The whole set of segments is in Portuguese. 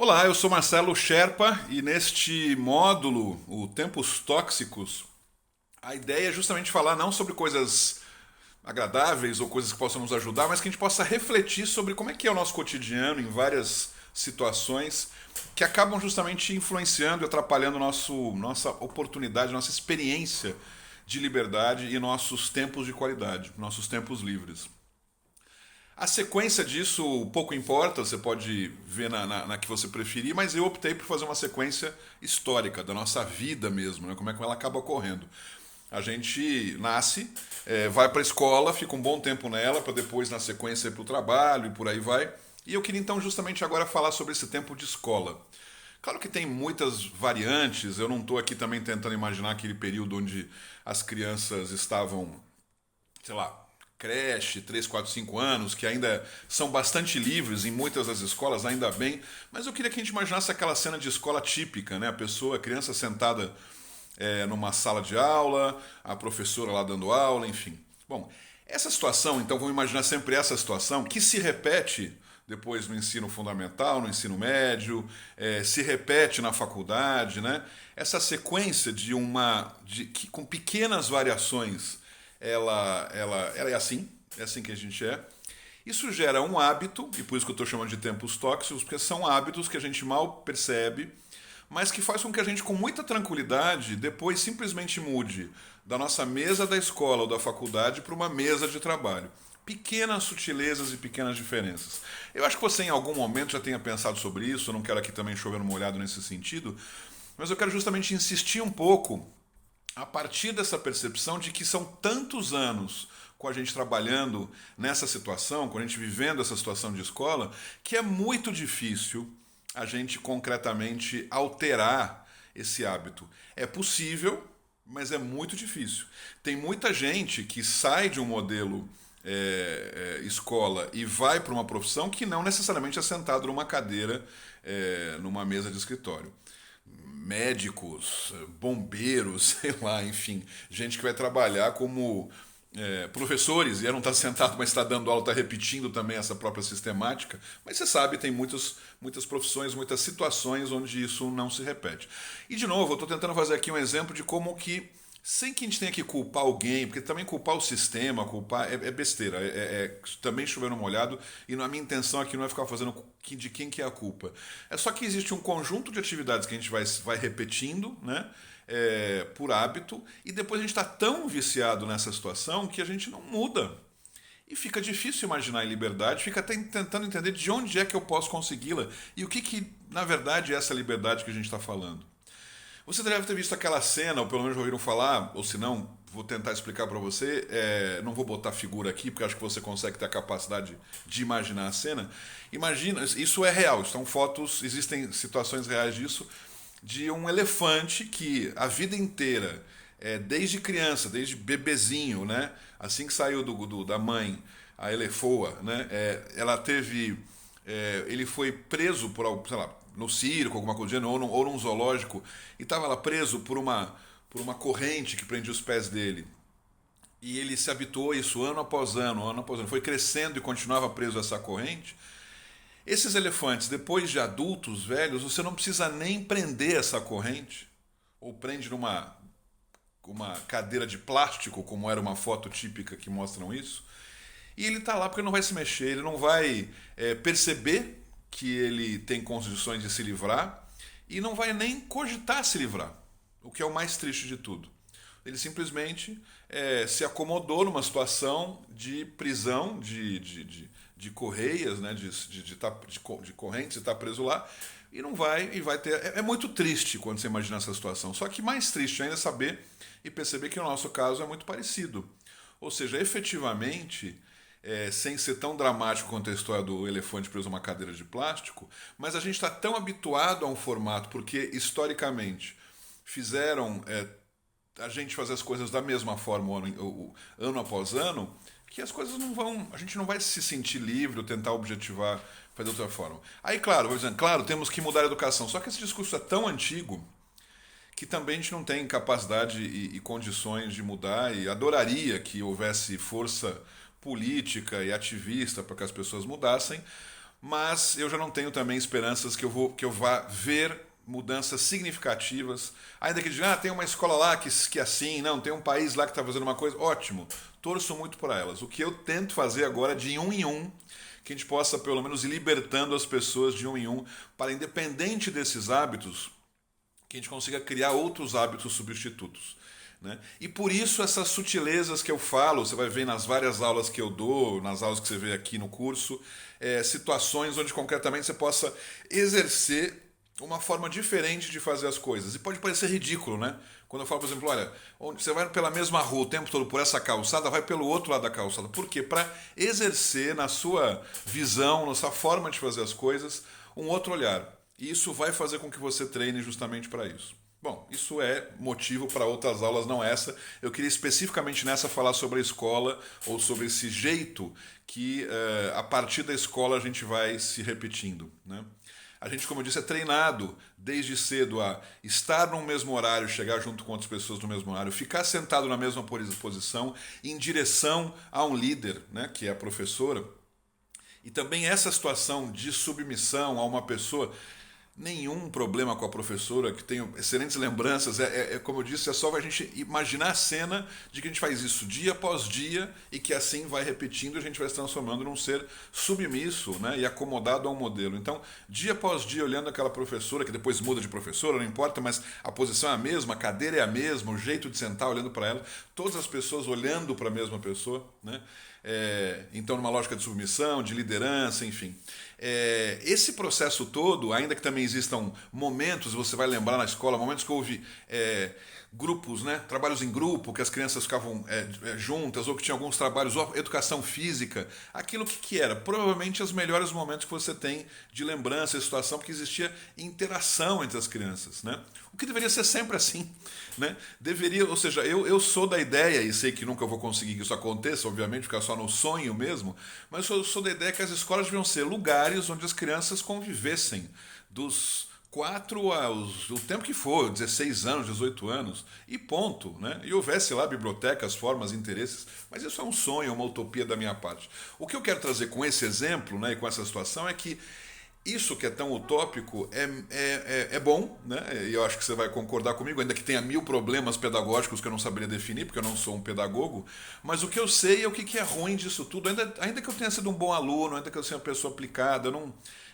Olá, eu sou Marcelo Sherpa e neste módulo, o Tempos Tóxicos, a ideia é justamente falar não sobre coisas agradáveis ou coisas que possam nos ajudar, mas que a gente possa refletir sobre como é que é o nosso cotidiano em várias situações que acabam justamente influenciando e atrapalhando nossa oportunidade, nossa experiência de liberdade e nossos tempos de qualidade, nossos tempos livres. A sequência disso pouco importa, você pode ver na que você preferir, mas eu optei por fazer uma sequência histórica da nossa vida mesmo, né? Como é que ela acaba ocorrendo. A gente nasce, vai para a escola, fica um bom tempo nela, para depois na sequência ir para o trabalho e por aí vai. E eu queria então justamente agora falar sobre esse tempo de escola. Claro que tem muitas variantes, eu não estou aqui também tentando imaginar aquele período onde as crianças estavam, sei lá, creche, 3, 4, 5 anos, que ainda são bastante livres em muitas das escolas, ainda bem, mas eu queria que a gente imaginasse aquela cena de escola típica, né? A criança sentada numa sala de aula, a professora lá dando aula, enfim. Bom, essa situação, então vamos imaginar sempre essa situação, que se repete depois no ensino fundamental, no ensino médio, se repete na faculdade, né? Essa sequência que com pequenas variações ela é assim que a gente é. Isso gera um hábito, e por isso que eu estou chamando de tempos tóxicos, porque são hábitos que a gente mal percebe, mas que faz com que a gente, com muita tranquilidade, depois simplesmente mude da nossa mesa da escola ou da faculdade para uma mesa de trabalho. Pequenas sutilezas e pequenas diferenças. Eu acho que você em algum momento já tenha pensado sobre isso, eu não quero aqui também chover no molhado nesse sentido, mas eu quero justamente insistir um pouco a partir dessa percepção de que são tantos anos com a gente trabalhando nessa situação, com a gente vivendo essa situação de escola, que é muito difícil a gente concretamente alterar esse hábito. É possível, mas é muito difícil. Tem muita gente que sai de um modelo escola e vai para uma profissão que não necessariamente é sentado numa cadeira, numa mesa de escritório. Médicos, bombeiros, sei lá, enfim, gente que vai trabalhar como professores e não está sentado, mas está dando aula, está repetindo também essa própria sistemática. Mas você sabe, tem muitas profissões, muitas situações onde isso não se repete. E de novo, eu estou tentando fazer aqui um exemplo de como que, sem que a gente tenha que culpar alguém, porque também culpar o sistema, culpar é besteira, também chover no molhado, e a minha intenção aqui não é ficar fazendo de quem que é a culpa. É só que existe um conjunto de atividades que a gente vai repetindo, né? Por hábito, e depois a gente está tão viciado nessa situação que a gente não muda. E fica difícil imaginar em liberdade, fica até tentando entender de onde é que eu posso consegui-la e o que na verdade é essa liberdade que a gente está falando. Você deve ter visto aquela cena, ou pelo menos já ouviram falar, ou se não, vou tentar explicar para você. Não vou botar figura aqui, porque acho que você consegue ter a capacidade de imaginar a cena. Imagina, isso é real, são fotos, existem situações reais disso, de um elefante que a vida inteira, desde criança, desde bebezinho, né? Assim que saiu da mãe, a elefoa, né? Ela teve. Ele foi preso por, sei lá, no circo, alguma coisa, ou num zoológico, e estava lá preso por uma corrente que prendia os pés dele. E ele se habituou a isso ano após ano, ano após ano. Foi crescendo e continuava preso a essa corrente. Esses elefantes, depois de adultos, velhos, você não precisa nem prender essa corrente, ou prende numa uma cadeira de plástico, como era uma foto típica que mostram isso, e ele está lá porque ele não vai se mexer, ele não vai perceber que ele tem condições de se livrar e não vai nem cogitar se livrar, o que é o mais triste de tudo. Ele simplesmente se acomodou numa situação de prisão, de correias, né, de correntes e está preso lá, e não vai, e vai ter. É muito triste quando você imagina essa situação. Só que mais triste ainda é saber e perceber que o nosso caso é muito parecido. Ou seja, efetivamente, sem ser tão dramático quanto a história do elefante preso a uma cadeira de plástico, mas a gente está tão habituado a um formato, porque historicamente fizeram a gente fazer as coisas da mesma forma ano após ano, que as coisas não vão. A gente não vai se sentir livre ou tentar objetivar fazer de outra forma. Aí, claro, vou dizendo, claro, temos que mudar a educação. Só que esse discurso é tão antigo que também a gente não tem capacidade e condições de mudar, e adoraria que houvesse força política e ativista para que as pessoas mudassem, mas eu já não tenho também esperanças que eu vá ver mudanças significativas. Ainda que diga, tem uma escola lá que assim, não, tem um país lá que está fazendo uma coisa, ótimo, torço muito por elas. O que eu tento fazer agora de um em um, que a gente possa pelo menos ir libertando as pessoas de um em um, para independente desses hábitos, que a gente consiga criar outros hábitos substitutos. Né? E por isso essas sutilezas que eu falo, você vai ver nas várias aulas que eu dou, nas aulas que você vê aqui no curso, situações onde concretamente você possa exercer uma forma diferente de fazer as coisas. E pode parecer ridículo, né? Quando eu falo, por exemplo, olha, você vai pela mesma rua o tempo todo por essa calçada, vai pelo outro lado da calçada. Por quê? Para exercer na sua visão, na sua forma de fazer as coisas, um outro olhar. E isso vai fazer com que você treine justamente para isso. Bom, isso é motivo para outras aulas, não essa. Eu queria especificamente nessa falar sobre a escola ou sobre esse jeito que a partir da escola a gente vai se repetindo, né? A gente, como eu disse, é treinado desde cedo a estar no mesmo horário, chegar junto com outras pessoas no mesmo horário, ficar sentado na mesma posição, em direção a um líder, né, que é a professora. E também essa situação de submissão a uma pessoa, nenhum problema com a professora, que tenho excelentes lembranças. Como eu disse, é só a gente imaginar a cena de que a gente faz isso dia após dia e que assim vai repetindo e a gente vai se transformando num ser submisso, né, e acomodado a um modelo. Então, dia após dia, olhando aquela professora, que depois muda de professora, não importa, mas a posição é a mesma, a cadeira é a mesma, o jeito de sentar, olhando para ela, todas as pessoas olhando para a mesma pessoa, né? Então, numa lógica de submissão, de liderança, enfim. Esse processo todo, ainda que também existam momentos, você vai lembrar na escola, momentos que houve grupos, né, trabalhos em grupo, que as crianças ficavam juntas, ou que tinha alguns trabalhos, ou educação física, aquilo que era? Provavelmente os melhores momentos que você tem de lembrança e situação, porque existia interação entre as crianças, né? O que deveria ser sempre assim, né? Deveria, ou seja, eu sou da ideia, e sei que nunca vou conseguir que isso aconteça, obviamente, ficar só no sonho mesmo, mas eu sou da ideia que as escolas deviam ser lugares onde as crianças convivessem dos 4 aos, o tempo que for, 16 anos, 18 anos, e ponto, né? E houvesse lá bibliotecas, formas, interesses, mas isso é um sonho, uma utopia da minha parte. O que eu quero trazer com esse exemplo, né, e com essa situação é que isso que é tão utópico é bom, né? E eu acho que você vai concordar comigo, ainda que tenha mil problemas pedagógicos que eu não saberia definir, porque eu não sou um pedagogo, mas o que eu sei é o que é ruim disso tudo, ainda que eu tenha sido um bom aluno, ainda que eu seja uma pessoa aplicada,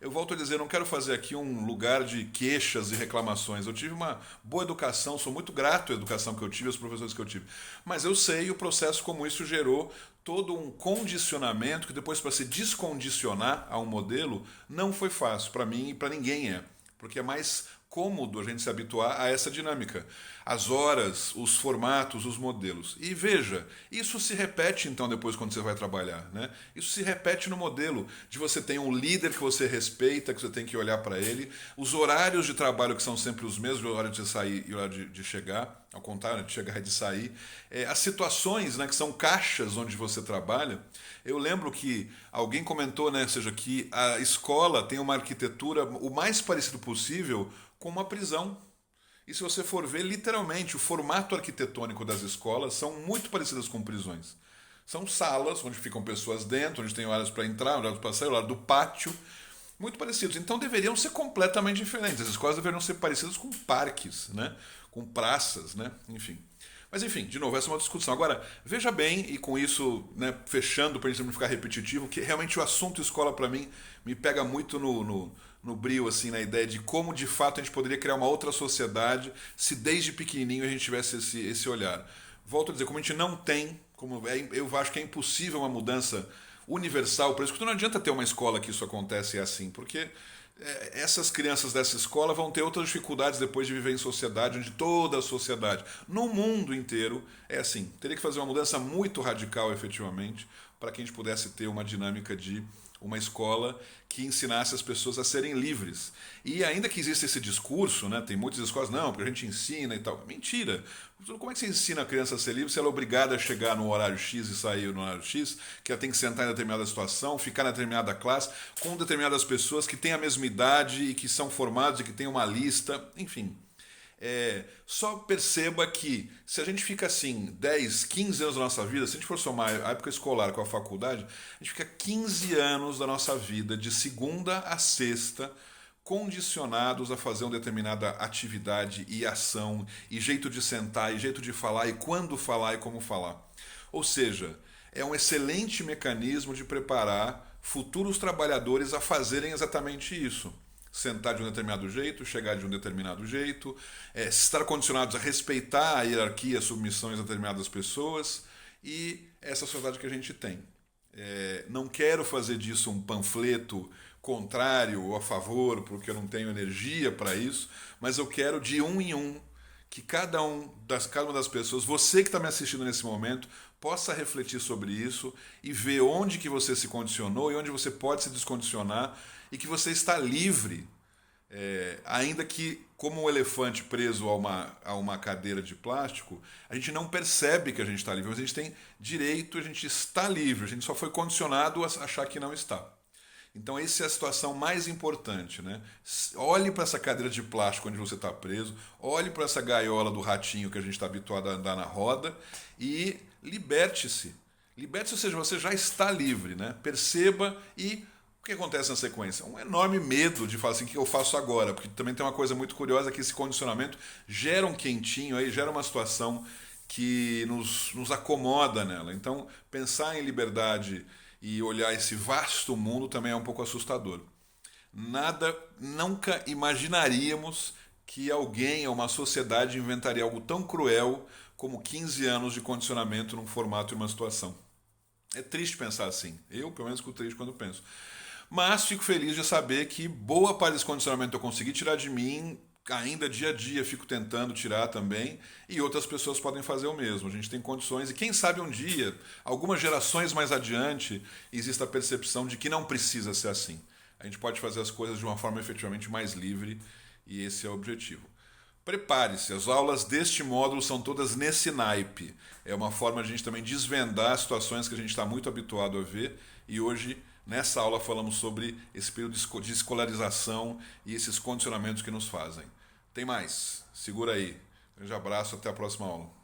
eu volto a dizer, eu não quero fazer aqui um lugar de queixas e reclamações. Eu tive uma boa educação, sou muito grato à educação que eu tive, aos professores que eu tive. Mas eu sei o processo como isso gerou todo um condicionamento que depois, para se descondicionar a um modelo, não foi fácil para mim e para ninguém é. Porque é mais cômodo a gente se habituar a essa dinâmica. As horas, os formatos, os modelos. E veja, isso se repete então depois quando você vai trabalhar, né? Isso se repete no modelo de você ter um líder que você respeita, que você tem que olhar para ele, os horários de trabalho que são sempre os mesmos, o horário de sair e o horário de chegar, ao contrário, de chegar e de sair, as situações, né, que são caixas onde você trabalha. Eu lembro que alguém comentou, né, seja, que a escola tem uma arquitetura o mais parecido possível com uma prisão. E se você for ver, literalmente, o formato arquitetônico das escolas são muito parecidas com prisões. São salas onde ficam pessoas dentro, onde tem horários para entrar, horários para sair, horário do pátio, muito parecidos. Então deveriam ser completamente diferentes. As escolas deveriam ser parecidas com parques, né? Com praças, né? Enfim. Mas enfim, de novo, essa é uma discussão. Agora, veja bem, e com isso, né, fechando para a gente não ficar repetitivo, que realmente o assunto escola para mim me pega muito no brio, assim, na ideia de como de fato a gente poderia criar uma outra sociedade se desde pequenininho a gente tivesse esse olhar. Volto a dizer, como a gente não tem, eu acho que é impossível uma mudança universal para isso, porque não adianta ter uma escola que isso acontece assim, porque essas crianças dessa escola vão ter outras dificuldades depois de viver em sociedade, onde toda a sociedade, no mundo inteiro, é assim. Teria que fazer uma mudança muito radical, efetivamente, para que a gente pudesse ter uma dinâmica de uma escola que ensinasse as pessoas a serem livres. E ainda que exista esse discurso, né, tem muitas escolas, não, porque a gente ensina e tal. Mentira! Como é que você ensina a criança a ser livre se ela é obrigada a chegar no horário X e sair no horário X, que ela tem que sentar em determinada situação, ficar na determinada classe, com determinadas pessoas que têm a mesma idade e que são formados e que têm uma lista, enfim. Só perceba que se a gente fica assim 10, 15 anos da nossa vida, se a gente for somar a época escolar com a faculdade, a gente fica 15 anos da nossa vida, de segunda a sexta, condicionados a fazer uma determinada atividade e ação, e jeito de sentar, e jeito de falar, e quando falar e como falar. Ou seja, é um excelente mecanismo de preparar futuros trabalhadores a fazerem exatamente isso. Sentar de um determinado jeito, chegar de um determinado jeito, estar condicionados a respeitar a hierarquia, a submissão de determinadas pessoas, e essa sociedade que a gente tem. Não quero fazer disso um panfleto contrário ou a favor, porque eu não tenho energia para isso, mas eu quero de um em um que cada uma das pessoas, você que está me assistindo nesse momento, possa refletir sobre isso e ver onde que você se condicionou e onde você pode se descondicionar e que você está livre, ainda que como um elefante preso a uma cadeira de plástico, a gente não percebe que a gente está livre, mas a gente tem direito, a gente está livre, a gente só foi condicionado a achar que não está. Então essa é a situação mais importante, né? Olhe para essa cadeira de plástico onde você está preso, olhe para essa gaiola do ratinho que a gente está habituado a andar na roda e liberte-se. Liberte-se, ou seja, você já está livre, né? Perceba e o que acontece na sequência? Um enorme medo de falar assim, o que eu faço agora? Porque também tem uma coisa muito curiosa que esse condicionamento gera um quentinho aí, gera uma situação que nos acomoda nela. Então, pensar em liberdade e olhar esse vasto mundo também é um pouco assustador. Nunca imaginaríamos que alguém ou uma sociedade inventaria algo tão cruel como 15 anos de condicionamento num formato e uma situação. É triste pensar assim. Eu, pelo menos, fico triste quando penso. Mas fico feliz de saber que boa parte desse condicionamento eu consegui tirar de mim, ainda dia a dia fico tentando tirar também, e outras pessoas podem fazer o mesmo. A gente tem condições, e quem sabe um dia, algumas gerações mais adiante, exista a percepção de que não precisa ser assim. A gente pode fazer as coisas de uma forma efetivamente mais livre, e esse é o objetivo. Prepare-se, as aulas deste módulo são todas nesse naipe. É uma forma de a gente também desvendar situações que a gente está muito habituado a ver, e hoje nessa aula falamos sobre esse período de escolarização e esses condicionamentos que nos fazem. Tem mais. Segura aí. Um grande abraço, até a próxima aula.